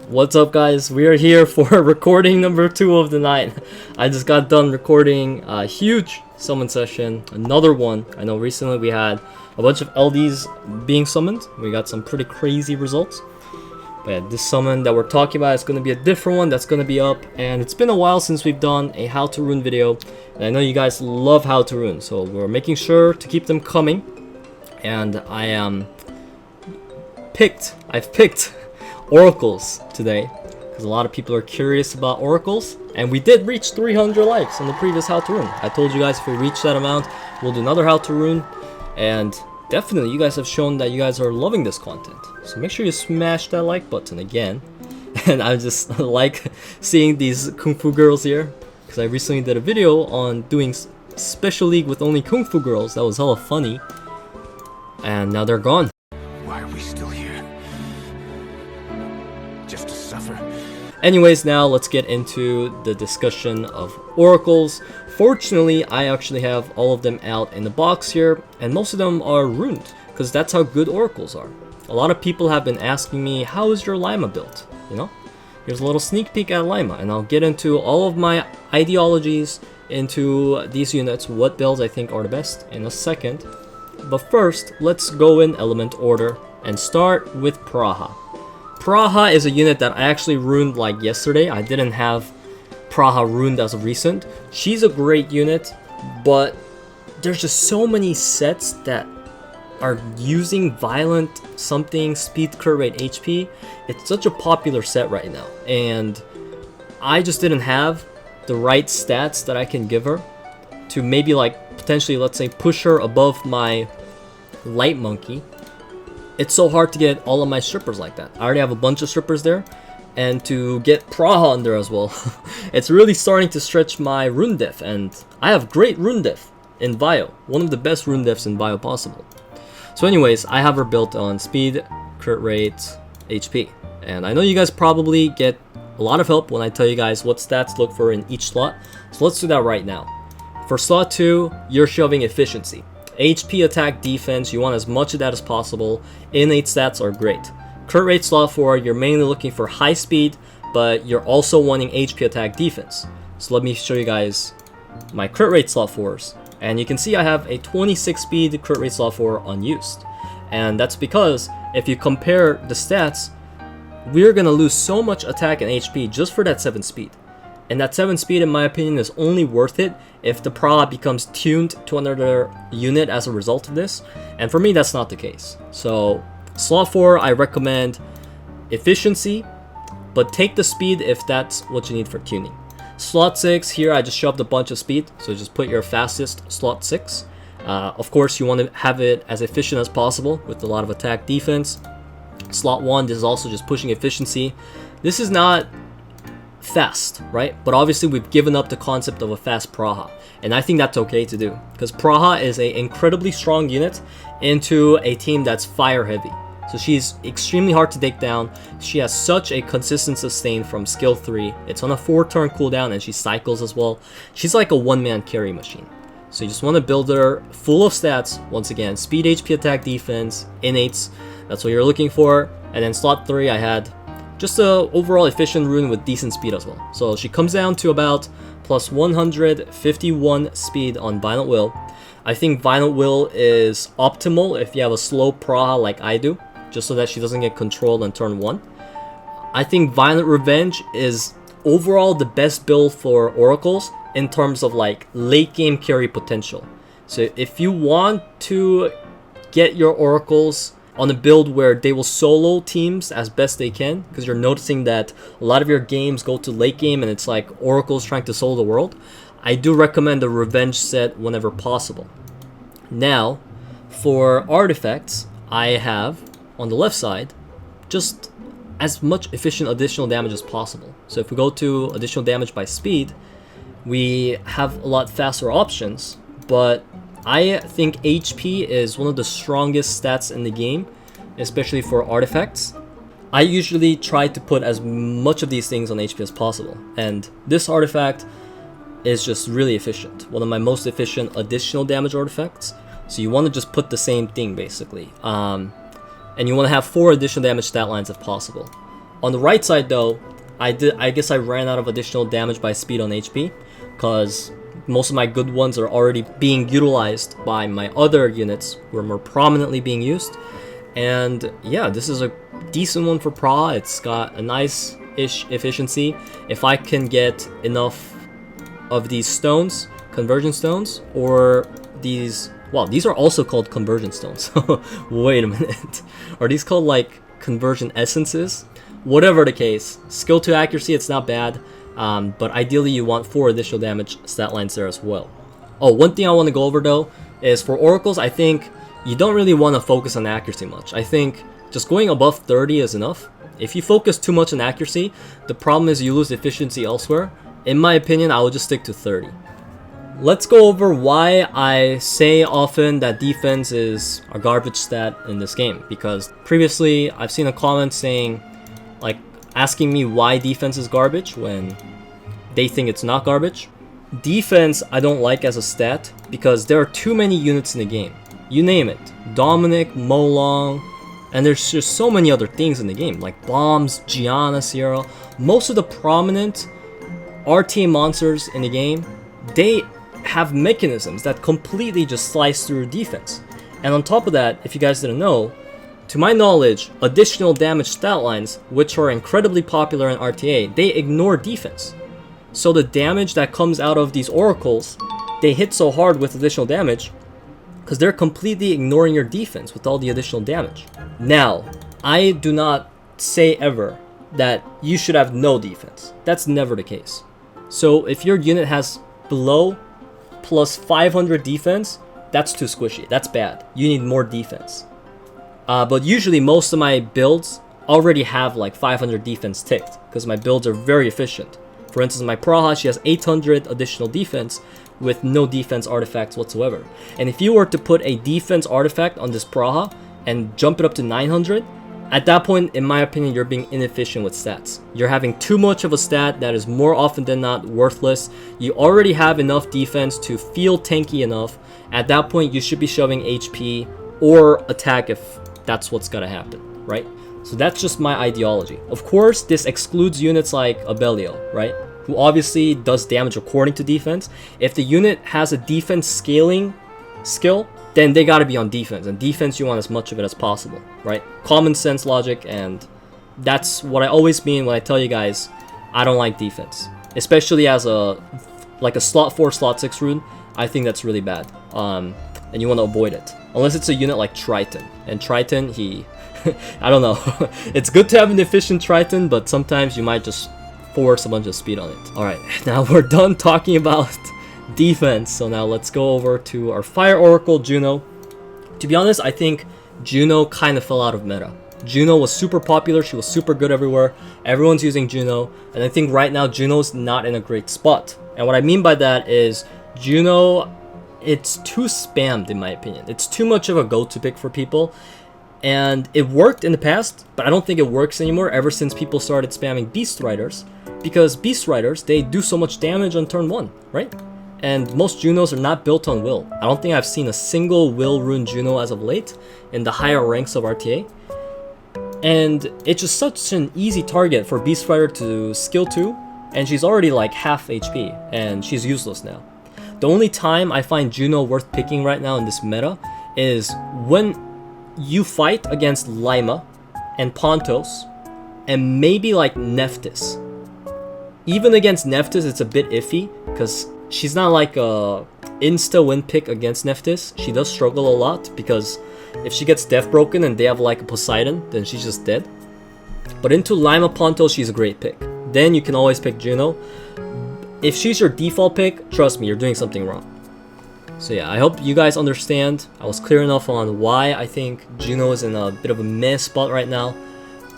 What's up, guys? We are here for recording number 2 of the night. I just got done recording a huge summon session, another one. I know recently we had a bunch of LDs being summoned. We got some pretty crazy results. But yeah, this summon that we're talking about is going to be a different one that's going to be up. And it's been a while since we've done a How to Rune video. And I know you guys love How to Rune, so we're making sure to keep them coming. And I've picked oracles today because a lot of people are curious about oracles, and we did reach 300 likes on the previous How to Rune. I told you guys if we reach that amount, we'll do another How to Rune, and definitely you guys have shown that you guys are loving this content. So make sure you smash that like button again. And I just like seeing these Kung Fu girls here because I recently did a video on doing special league with only Kung Fu girls. That was hella funny, and now they're gone. Why are we still here? Just to suffer? Anyways, now let's get into the discussion of oracles. Fortunately, I actually have all of them out in the box here, and most of them are runed, because that's how good oracles are. A lot of people have been asking me, how is your Laima built? You know? Here's a little sneak peek at Laima, and I'll get into all of my ideologies into these units, what builds I think are the best in a second. But first, let's go in element order and start with Praha. Praha is a unit that I actually runed like yesterday. I didn't have Praha runed as of recent. She's a great unit, but there's just so many sets that are using violent something, speed, crit rate, HP. It's such a popular set right now, and I just didn't have the right stats that I can give her to maybe like potentially, let's say, push her above my light monkey. It's so hard to get all of my strippers like that. I already have a bunch of strippers there, and to get Praha on there as well, it's really starting to stretch my rune diff, and I have great rune diff in Bio, one of the best rune diffs in Bio possible. So anyways, I have her built on speed, crit rate, HP, and I know you guys probably get a lot of help when I tell you guys what stats to look for in each slot, so let's do that right now. For slot 2, you're shoving efficiency. HP, attack, defense, you want as much of that as possible. Innate stats are great. Crit rate slot 4, you're mainly looking for high speed, but you're also wanting HP, attack, defense. So let me show you guys my crit rate slot 4s. And you can see I have a 26 speed crit rate slot 4 unused. And that's because if you compare the stats, we're going to lose so much attack and HP just for that 7 speed. And that 7 speed, in my opinion, is only worth it if the Praha becomes tuned to another unit as a result of this. And for me, that's not the case. So, slot 4, I recommend efficiency, but take the speed if that's what you need for tuning. Slot 6, here I just shoved a bunch of speed, so just put your fastest slot 6. Of course, you want to have it as efficient as possible with a lot of attack defense. Slot 1, this is also just pushing efficiency. This is not fast, right? But obviously we've given up the concept of a fast Praha, and I think that's okay to do because Praha is an incredibly strong unit into a team that's fire heavy. So she's extremely hard to take down. She has such a consistent sustain from skill 3. It's on a 4-turn cooldown, and she cycles as well. She's like a one-man carry machine. So you just want to build her full of stats. Once again, speed, HP, attack, defense, innates. That's what you're looking for. And then slot 3, I had just a overall efficient rune with decent speed as well. So she comes down to about plus 151 speed on Violent Will. I think Violent Will is optimal if you have a slow Praha like I do, just so that she doesn't get controlled on turn 1. I think Violent Revenge is overall the best build for oracles in terms of like late game carry potential. So if you want to get your oracles on a build where they will solo teams as best they can, because you're noticing that a lot of your games go to late game and it's like oracles trying to solo the world, I do recommend the revenge set whenever possible. Now, for artifacts, I have on the left side just as much efficient additional damage as possible. So if we go to additional damage by speed, we have a lot faster options, but I think HP is one of the strongest stats in the game, especially for artifacts. I usually try to put as much of these things on HP as possible, and this artifact is just really efficient. One of my most efficient additional damage artifacts. So you want to just put the same thing basically. And you want to have 4 additional damage stat lines if possible. On the right side though, I guess I ran out of additional damage by speed on HP, because most of my good ones are already being utilized by my other units who are more prominently being used. And yeah, this is a decent one for Praha. It's got a nice-ish efficiency. If I can get enough of these stones, conversion stones, or these, wow, these are also called conversion stones. Wait a minute. Are these called like conversion essences? Whatever the case, skill to accuracy, it's not bad. But ideally you want 4 additional damage stat lines there as well. Oh, one thing I want to go over though is for oracles, I think you don't really want to focus on accuracy much. I think just going above 30 is enough. If you focus too much on accuracy, the problem is you lose efficiency elsewhere. In my opinion, I would just stick to 30. Let's go over why I say often that defense is a garbage stat in this game. Because previously, I've seen a comment saying, like, asking me why defense is garbage when they think it's not garbage. Defense, I don't like as a stat because there are too many units in the game. You name it. Dominic, Molong, and there's just so many other things in the game, like bombs, Giana, Seara. Most of the prominent RTA monsters in the game, they have mechanisms that completely just slice through defense. And on top of that, if you guys didn't know, to my knowledge, additional damage stat lines, which are incredibly popular in RTA, they ignore defense. So the damage that comes out of these oracles, they hit so hard with additional damage because they're completely ignoring your defense with all the additional damage. Now, I do not say ever that you should have no defense. That's never the case. So if your unit has below plus 500 defense, that's too squishy. That's bad. You need more defense. But usually most of my builds already have like 500 defense ticked because my builds are very efficient. For instance, my Praha, she has 800 additional defense with no defense artifacts whatsoever. And if you were to put a defense artifact on this Praha and jump it up to 900, at that point, in my opinion, you're being inefficient with stats. You're having too much of a stat that is more often than not worthless. You already have enough defense to feel tanky enough. At that point, you should be shoving HP or attack if that's what's gonna happen, right? So that's just my ideology. Of course, this excludes units like Abelio, right? Who obviously does damage according to defense. If the unit has a defense scaling skill, then they gotta be on defense. And defense, you want as much of it as possible, right? Common sense logic, and that's what I always mean when I tell you guys I don't like defense. Especially as a slot 4, slot 6 rune, I think that's really bad. And you want to avoid it. Unless it's a unit like Triton. And Triton, I don't know. It's good to have an efficient Triton, but sometimes you might just force a bunch of speed on it. Alright, now we're done talking about defense. So now let's go over to our Fire Oracle, Juno. To be honest, I think Juno kind of fell out of meta. Juno was super popular. She was super good everywhere. Everyone's using Juno. And I think right now Juno's not in a great spot. And what I mean by that is Juno, it's too spammed in my opinion. It's too much of a go-to pick for people. And it worked in the past, but I don't think it works anymore ever since people started spamming Beast Riders. Because Beast Riders, they do so much damage on turn 1, right? And most Junos are not built on Will. I don't think I've seen a single Will rune Juno as of late in the higher ranks of RTA. And it's just such an easy target for Beast Rider to skill to, and she's already like half HP, and she's useless now. The only time I find Juno worth picking right now in this meta is when you fight against Laima and Pontos, and maybe like Nephthys. Even against Nephthys, it's a bit iffy, because she's not like a insta-win pick against Nephthys. She does struggle a lot, because if she gets death broken and they have like a Poseidon, then she's just dead. But into Laima Pontos, she's a great pick. Then you can always pick Juno. If she's your default pick, trust me, you're doing something wrong. So yeah, I hope you guys understand. I was clear enough on why I think Juno is in a bit of a meh spot right now.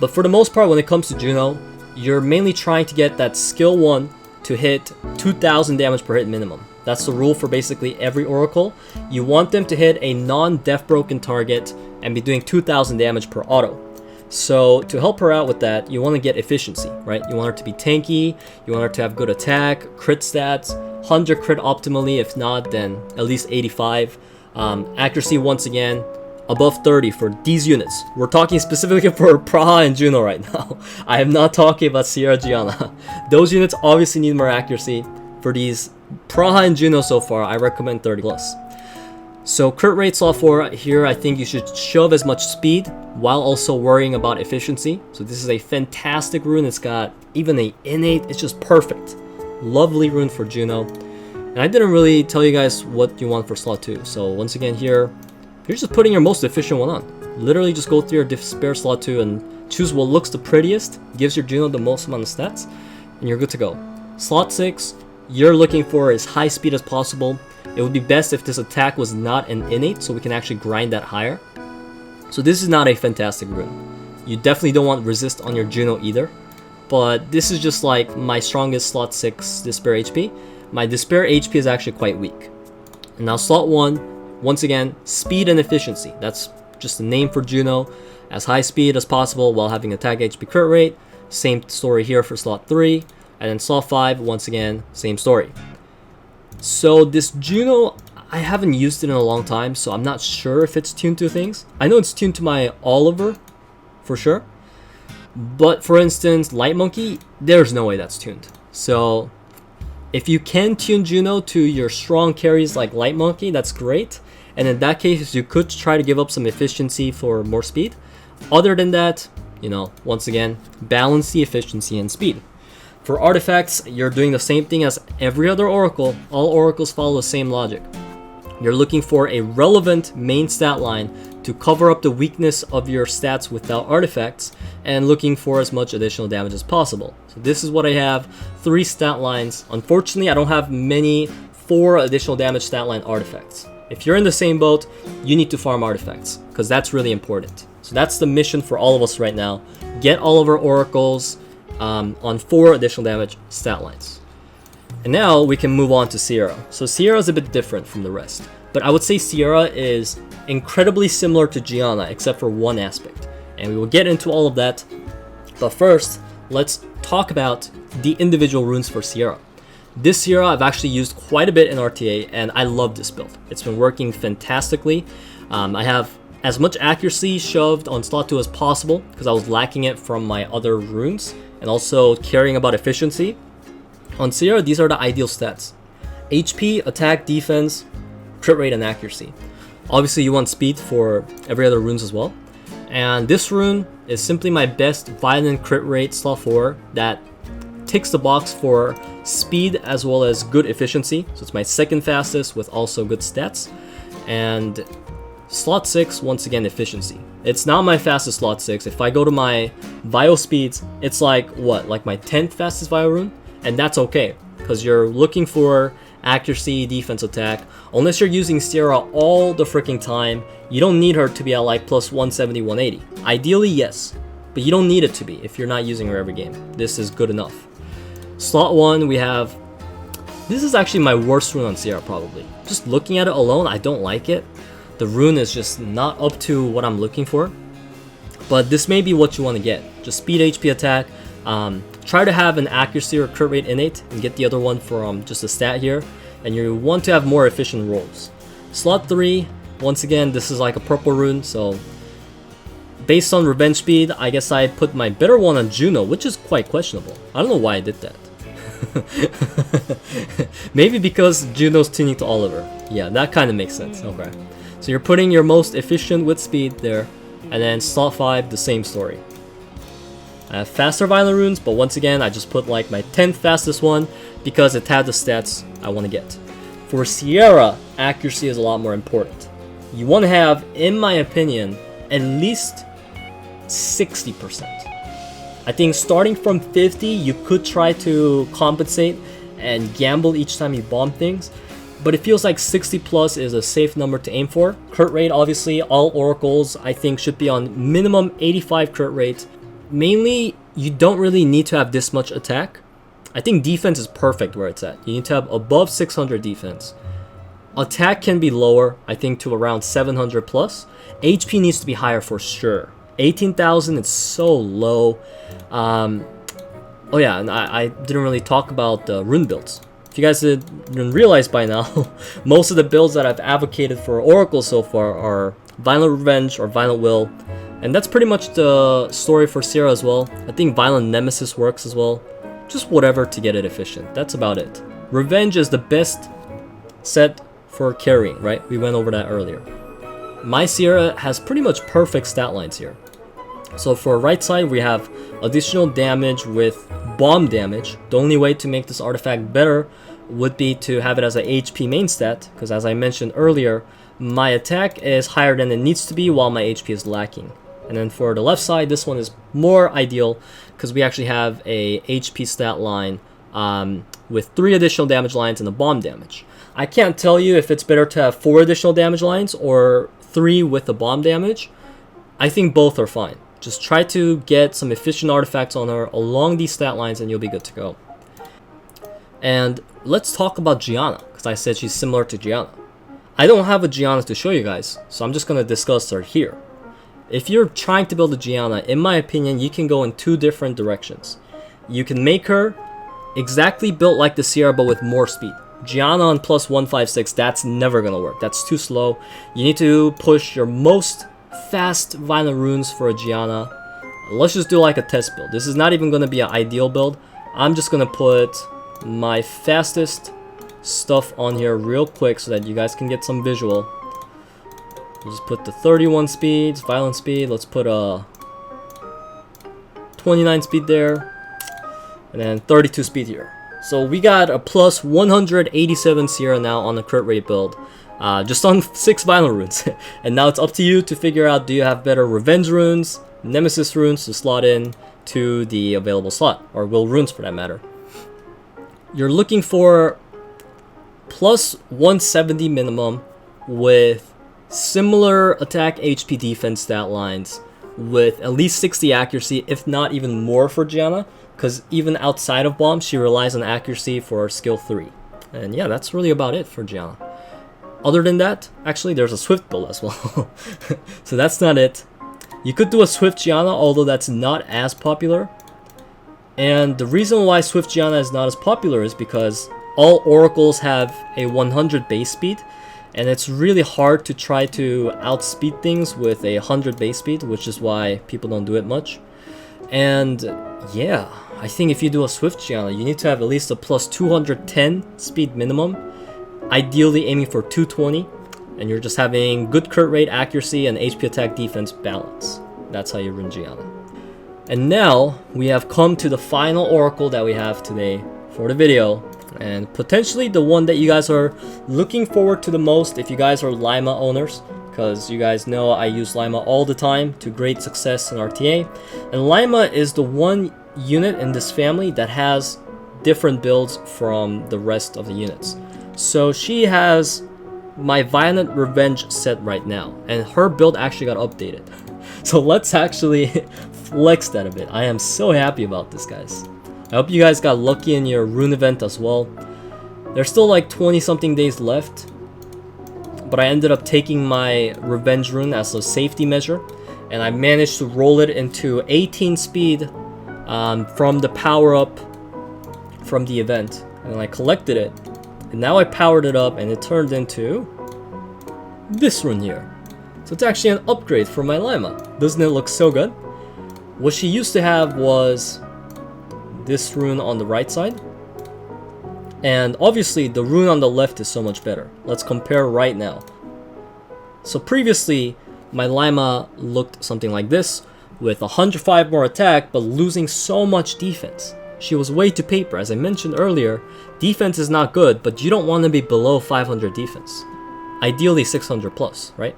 But for the most part, when it comes to Juno, you're mainly trying to get that skill 1 to hit 2000 damage per hit minimum. That's the rule for basically every Oracle. You want them to hit a non-death broken target and be doing 2000 damage per auto. So to help her out with that, you want to get efficiency, right? You want her to be tanky, you want her to have good attack, crit stats, 100 crit optimally, if not, then at least 85. Accuracy, once again, above 30 for these units. We're talking specifically for Praha and Juno right now. I am not talking about Seara Giana. Those units obviously need more accuracy. For these Praha and Juno so far, I recommend 30 plus. So crit rate slot 4 here, I think you should shove as much speed while also worrying about efficiency. So this is a fantastic rune. It's got even a innate. It's just perfect. Lovely rune for Juno. And I didn't really tell you guys what you want for slot 2. So once again here, you're just putting your most efficient one on. Literally just go through your despair slot 2 and choose what looks the prettiest, gives your Juno the most amount of stats, and you're good to go. Slot 6, you're looking for as high speed as possible. It would be best if this attack was not an innate, so we can actually grind that higher. So this is not a fantastic rune. You definitely don't want resist on your Juno either. But this is just like my strongest slot 6 despair HP. My despair HP is actually quite weak. And now slot 1, once again, speed and efficiency. That's just the name for Juno. As high speed as possible while having attack HP crit rate. Same story here for slot 3. And then slot 5, once again, same story. So this Juno, I haven't used it in a long time, so I'm not sure if it's tuned to things. I know it's tuned to my Oliver, for sure. But for instance, Light Monkey, there's no way that's tuned. So if you can tune Juno to your strong carries like Light Monkey, that's great. And in that case, you could try to give up some efficiency for more speed. Other than that, you know, once again, balance the efficiency and speed. For artifacts, you're doing the same thing as every other oracle. All oracles follow the same logic. You're looking for a relevant main stat line to cover up the weakness of your stats without artifacts, and looking for as much additional damage as possible. So this is what I have, 3 stat lines. Unfortunately, I don't have many 4 additional damage stat line artifacts. If you're in the same boat, you need to farm artifacts, because that's really important. So that's the mission for all of us right now. Get all of our oracles on 4 additional damage stat lines. And now we can move on to Seara. So Seara is a bit different from the rest, but I would say Seara is incredibly similar to Giana except for one aspect, and we will get into all of that. But first, let's talk about the individual runes for Seara. This Seara I've actually used quite a bit in RTA, and I love this build. It's been working fantastically. I have as much accuracy shoved on slot 2 as possible because I was lacking it from my other runes, and also caring about efficiency. On Seara, these are the ideal stats: HP, attack, defense, crit rate, and accuracy. Obviously, you want speed for every other runes as well. And this rune is simply my best violent crit rate slot 4 that ticks the box for speed as well as good efficiency. So it's my second fastest with also good stats. And slot 6, once again, efficiency. It's not my fastest slot 6. If I go to my Vio speeds, it's like, what, like my 10th fastest Vio rune? And that's okay, because you're looking for accuracy, defense, attack. Unless you're using Seara all the freaking time, you don't need her to be at like plus 170, 180. Ideally, yes, but you don't need it to be if you're not using her every game. This is good enough. Slot 1, we have... This is actually my worst rune on Seara, probably. Just looking at it alone, I don't like it. The rune is just not up to what I'm looking for. But this may be what you want to get. Just speed, HP, attack. Try to have an accuracy or crit rate innate and get the other one from just a stat here. And you want to have more efficient rolls. Slot 3, once again, this is like a purple rune, so based on revenge speed, I guess I put my better one on Juno, which is quite questionable. I don't know why I did that. Maybe because Juno's tuning to Oliver. Yeah, that kind of makes sense. Okay. So you're putting your most efficient with speed there. And then slot 5, the same story. I have faster violent runes, but once again, I just put like my 10th fastest one because it had the stats I want to get. For Seara, accuracy is a lot more important. You want to have, in my opinion, at least 60%. I think starting from 50, you could try to compensate and gamble each time you bomb things, but it feels like 60 plus is a safe number to aim for. Crit rate, obviously, all oracles I think should be on minimum 85 crit rate. Mainly, you don't really need to have this much attack. I think defense is perfect where it's at. You need to have above 600 defense. Attack can be lower, I think to around 700 plus. HP needs to be higher for sure. 18,000 is so low. Oh yeah, and I didn't really talk about the rune builds. If you guys didn't realize by now, most of the builds that I've advocated for Oracle so far are Violent Revenge or Violent Will. And that's pretty much the story for Seara as well. I think Violent Nemesis works as well. Just whatever to get it efficient. That's about it. Revenge is the best set for carrying, right? We went over that earlier. My Seara has pretty much perfect stat lines here. So for right side, we have additional damage with bomb damage. The only way to make this artifact better would be to have it as a HP main stat, because as I mentioned earlier, my attack is higher than it needs to be while my HP is lacking. And then for the left side, this one is more ideal because we actually have a HP stat line with 3 additional damage lines and a bomb damage. I can't tell you if it's better to have 4 additional damage lines or 3 with the bomb damage. I think both are fine. Just try to get some efficient artifacts on her along these stat lines and you'll be good to go. And let's talk about Giana, because I said she's similar to Giana. I don't have a Giana to show you guys, so I'm just going to discuss her here. If you're trying to build a Giana, in my opinion, you can go in 2 different directions. You can make her exactly built like the Seara, but with more speed. Giana on plus 156, that's never going to work. That's too slow. You need to push your most fast violent runes for a Giana. Let's just do like a test build. This is not even going to be an ideal build. I'm just going to put my fastest stuff on here real quick so that you guys can get some visual. We'll just put the 31 speeds, violent speed. Let's put a 29 speed there, and then 32 speed here. So we got a plus 187 Seara now on the crit rate build, just on 6 violent runes. And now it's up to you to figure out, do you have better revenge runes, nemesis runes to slot in to the available slot, or will runes for that matter. You're looking for plus 170 minimum with similar attack, HP, defense stat lines with at least 60 accuracy, if not even more for Giana, because even outside of bomb, she relies on accuracy for skill 3. And yeah, that's really about it for Giana. Other than that, actually, there's a Swift build as well. So that's not it. You could do a Swift Giana, although that's not as popular. And the reason why Swift Giana is not as popular is because all oracles have a 100 base speed, and it's really hard to try to outspeed things with a 100 base speed, which is why people don't do it much. And yeah, I think if you do a Swift Giana, you need to have at least a plus 210 speed minimum, ideally aiming for 220, and you're just having good crit rate, accuracy, and HP attack defense balance. That's how you run Giana. And now we have come to the final oracle that we have today for the video, and potentially the one that you guys are looking forward to the most if you guys are Laima owners, because you guys know I use Laima all the time to great success in RTA. And Laima is the one unit in this family that has different builds from the rest of the units. So she has my Violent Revenge set right now, and her build actually got updated. So let's actually flex that a bit. I am so happy about this, guys. I hope you guys got lucky in your rune event as well. There's still like 20 something days left, but I ended up taking my revenge rune as a safety measure, and I managed to roll it into 18 speed from the power up from the event, and then I collected it, and now I powered it up and it turned into this rune here. So it's actually an upgrade for my Laima. Doesn't it look so good? What she used to have was this rune on the right side, and obviously the rune on the left is so much better. Let's compare right now. So previously my Laima looked something like this, with 105 more attack but losing so much defense. She was way too paper. As I mentioned earlier, defense is not good, but you don't want to be below 500 defense, ideally 600 plus, right?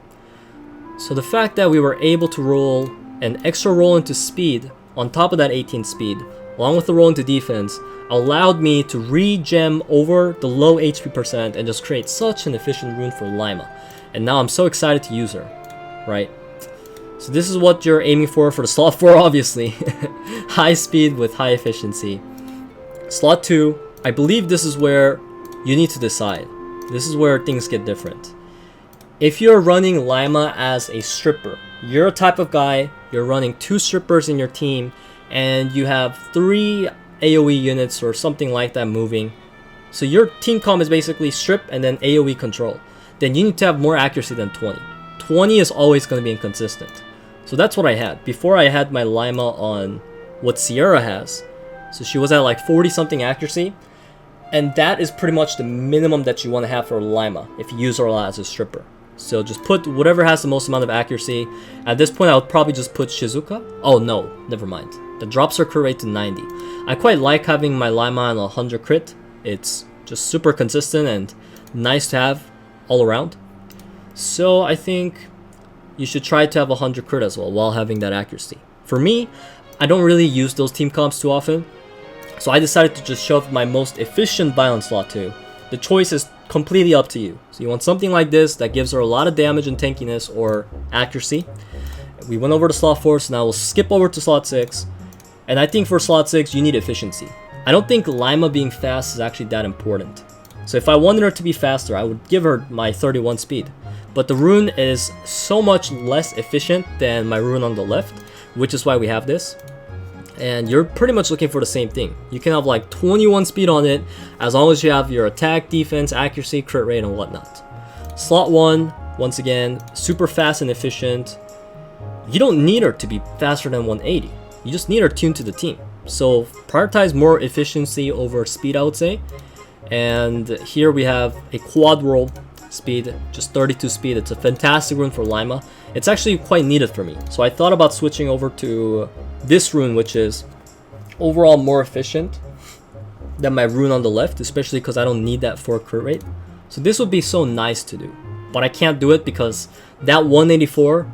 So the fact that we were able to roll an extra roll into speed on top of that 18 speed, along with the roll into defense, allowed me to re-gem over the low HP percent and just create such an efficient rune for Laima. And now I'm so excited to use her, right? So this is what you're aiming for the slot 4, obviously. High speed with high efficiency. Slot 2, I believe this is where you need to decide. This is where things get different. If you're running Laima as a stripper, you're a type of guy, you're running 2 strippers in your team, and you have 3 AoE units or something like that moving. So your team comp is basically strip and then AoE control. Then you need to have more accuracy than 20. 20 is always going to be inconsistent. So that's what I had. Before I had my Laima on what Seara has. So she was at like 40 something accuracy. And that is pretty much the minimum that you want to have for Laima if you use her a lot as a stripper. So just put whatever has the most amount of accuracy. At this point I would probably just put Shizuka. Oh no, never mind. That drops her crit rate to 90. I quite like having my Laima on 100 crit. It's just super consistent and nice to have all around. So I think you should try to have 100 crit as well while having that accuracy. For me, I don't really use those team comps too often. So I decided to just shove my most efficient violence slot 2. The choice is completely up to you. So you want something like this that gives her a lot of damage and tankiness or accuracy. We went over to slot 4, so now we'll skip over to slot 6. And I think for slot 6, you need efficiency. I don't think Laima being fast is actually that important. So if I wanted her to be faster, I would give her my 31 speed. But the rune is so much less efficient than my rune on the left, which is why we have this. And you're pretty much looking for the same thing. You can have like 21 speed on it, as long as you have your attack, defense, accuracy, crit rate, and whatnot. Slot 1, once again, super fast and efficient. You don't need her to be faster than 180. You just need her tuned to the team. So prioritize more efficiency over speed, I would say. And here we have a quad roll speed, just 32 speed. It's a fantastic rune for Laima. It's actually quite needed for me. So I thought about switching over to this rune, which is overall more efficient than my rune on the left, especially because I don't need that 4 crit rate. So this would be so nice to do, but I can't do it because that 184,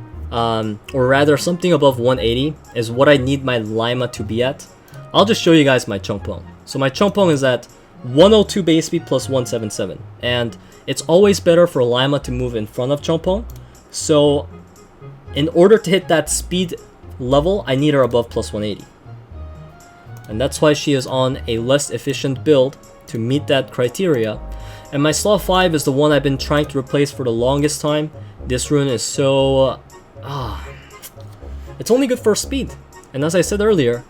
or rather something above 180, is what I need my Laima to be at. I'll just show you guys my Chongpong. So my Chongpong is at 102 base speed plus 177, and it's always better for Laima to move in front of Chongpong. So in order to hit that speed level, I need her above plus 180. And that's why she is on a less efficient build to meet that criteria. And my slot 5 is the one I've been trying to replace for the longest time. This rune is so... it's only good for speed. And as I said earlier,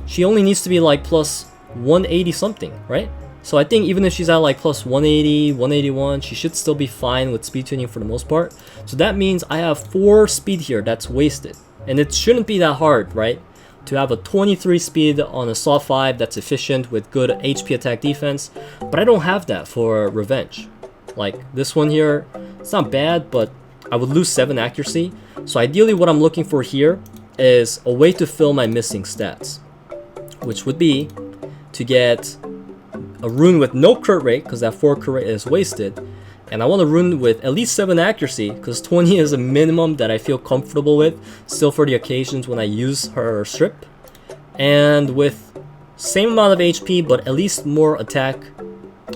she only needs to be like plus 180 something, right? So I think even if she's at like plus 180, 181, she should still be fine with speed tuning for the most part. So that means I have 4 speed here that's wasted. And it shouldn't be that hard, right? To have a 23 speed on a slot 5 that's efficient with good HP attack defense. But I don't have that for Revenge. Like this one here, it's not bad, but I would lose 7 accuracy. So ideally what I'm looking for here is a way to fill my missing stats, which would be to get a rune with no crit rate, because that 4 crit rate is wasted. And I want a rune with at least 7 accuracy, because 20 is a minimum that I feel comfortable with, still for the occasions when I use her strip. And with same amount of HP, but at least more attack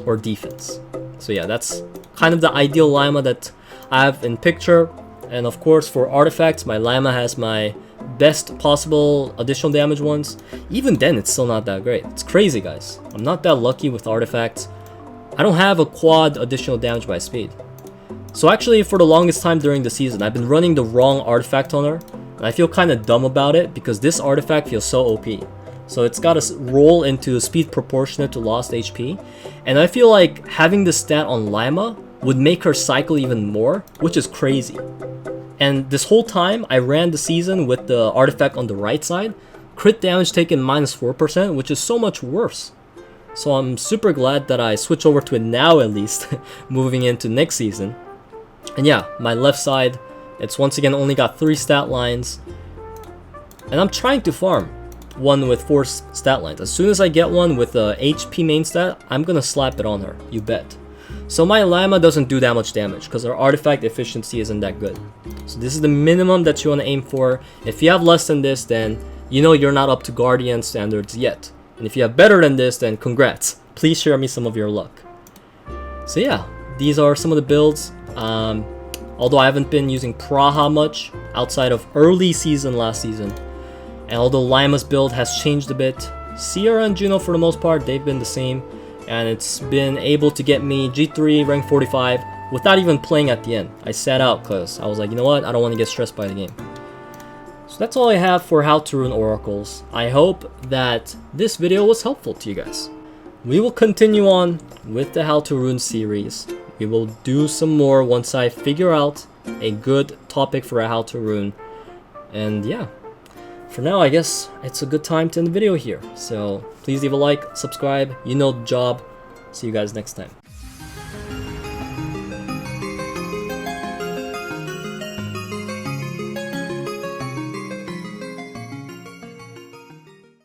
or defense. So yeah, that's kind of the ideal Laima that I have in picture. And of course for artifacts, my Laima has my best possible additional damage ones. Even then, it's still not that great. It's crazy, guys. I'm not that lucky with artifacts. I don't have a quad additional damage by speed. So actually, for the longest time during the season, I've been running the wrong artifact on her. And I feel kind of dumb about it because this artifact feels so OP. So it's got to roll into speed proportionate to lost HP. And I feel like having this stat on Laima would make her cycle even more, which is crazy. And this whole time, I ran the season with the artifact on the right side. Crit damage taken minus 4%, which is so much worse. So I'm super glad that I switched over to it now at least, moving into next season. And yeah, my left side, it's once again only got 3 stat lines. And I'm trying to farm one with 4 stat lines. As soon as I get one with a HP main stat, I'm gonna slap it on her, you bet. So my Laima doesn't do that much damage because her artifact efficiency isn't that good. So this is the minimum that you want to aim for. If you have less than this, then you know you're not up to Guardian standards yet. And if you have better than this, then congrats. Please share me some of your luck. So yeah, these are some of the builds. Although I haven't been using Praha much outside of early season last season. And although Laima's build has changed a bit, Seara and Juno for the most part, they've been the same. And it's been able to get me G3 rank 45 without even playing at the end. I sat out because I was like, you know what, I don't want to get stressed by the game. So that's all I have for how to rune oracles. I hope that this video was helpful to you guys. We will continue on with the how to rune series. We will do some more once I figure out a good topic for a how to rune. And yeah, for now, I guess it's a good time to end the video here. So please leave a like, subscribe, you know the job. See you guys next time.